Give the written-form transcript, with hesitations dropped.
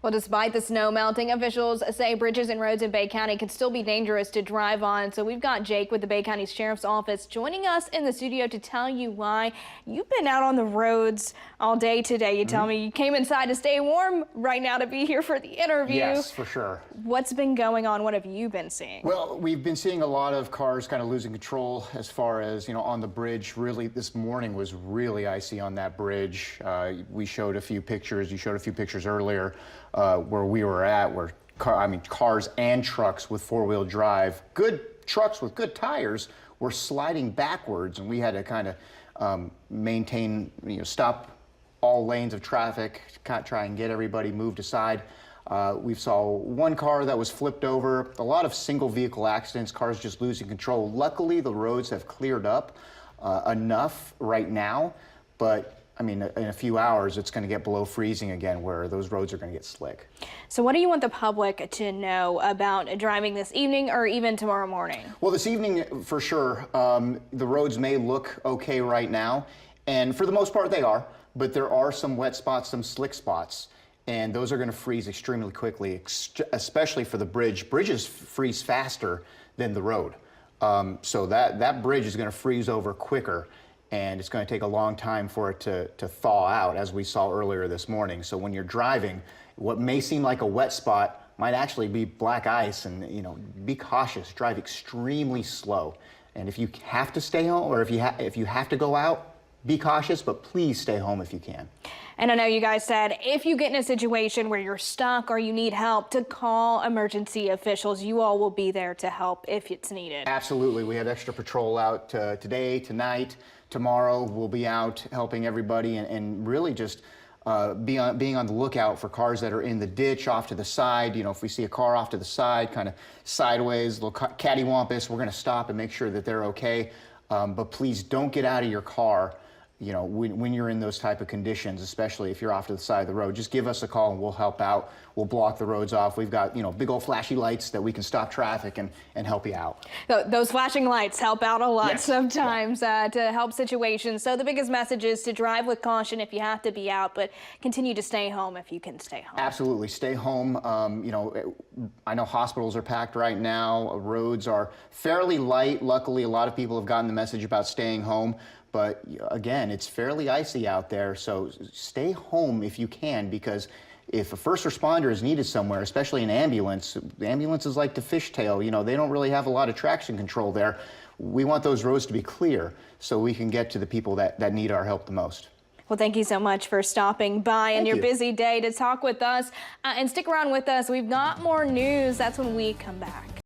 Well, despite the snow melting, officials say bridges and roads in Bay County can still be dangerous to drive on. So we've got Jake with the Bay County Sheriff's Office joining us in the studio to tell you why. You've been out on the roads all day today. You tell me you came inside to stay warm right now to be here for the interview. Yes, for sure. What's been going on? What have you been seeing? Well, we've been seeing a lot of cars kind of losing control as far as, on the bridge. Really, this morning was really icy on that bridge. We showed a few pictures. You showed a few pictures earlier where we were at, where cars and trucks with four-wheel drive, good trucks with good tires, were sliding backwards, and we had to kind of maintain, stop all lanes of traffic, try and get everybody moved aside. We saw one car that was flipped over, a lot of single vehicle accidents, cars just losing control. Luckily, the roads have cleared up enough right now, but in a few hours, it's going to get below freezing again, where those roads are going to get slick. So what do you want the public to know about driving this evening or even tomorrow morning? Well, this evening, for sure, the roads may look okay right now, and for the most part, they are, but there are some wet spots, some slick spots, and those are going to freeze extremely quickly, especially for the bridge. Bridges freeze faster than the road, so that bridge is going to freeze over quicker. And it's going to take a long time for it to thaw out, as we saw earlier this morning. So when you're driving, what may seem like a wet spot might actually be black ice, and be cautious, drive extremely slow. And if you have to stay home, or if you have to go out, be cautious, but please stay home if you can. And I know you guys said if you get in a situation where you're stuck or you need help, to call emergency officials. You all will be there to help if it's needed. Absolutely. We have extra patrol out today, tonight, tomorrow. We'll be out helping everybody and really just being on the lookout for cars that are in the ditch off to the side. If we see a car off to the side, kind of sideways, a little cattywampus, we're going to stop and make sure that they're okay. But please don't get out of your car when you're in those type of conditions, especially if you're off to the side of the road. Just give us a call and we'll help out. We'll block the roads off. We've got, big old flashy lights that we can stop traffic and help you out. Those flashing lights help out a lot. Yes. Sometimes to help situations. So the biggest message is to drive with caution if you have to be out, but continue to stay home if you can stay home. Absolutely. Stay home. I know hospitals are packed right now. Roads are fairly light. Luckily, a lot of people have gotten the message about staying home. But again, it's fairly icy out there, so stay home if you can, because if a first responder is needed somewhere, especially an ambulance, ambulances like to fishtail, they don't really have a lot of traction control there. We want those roads to be clear so we can get to the people that need our help the most. Well, thank you so much for stopping by on your busy day to talk with us. And stick around with us. We've got more news. That's when we come back.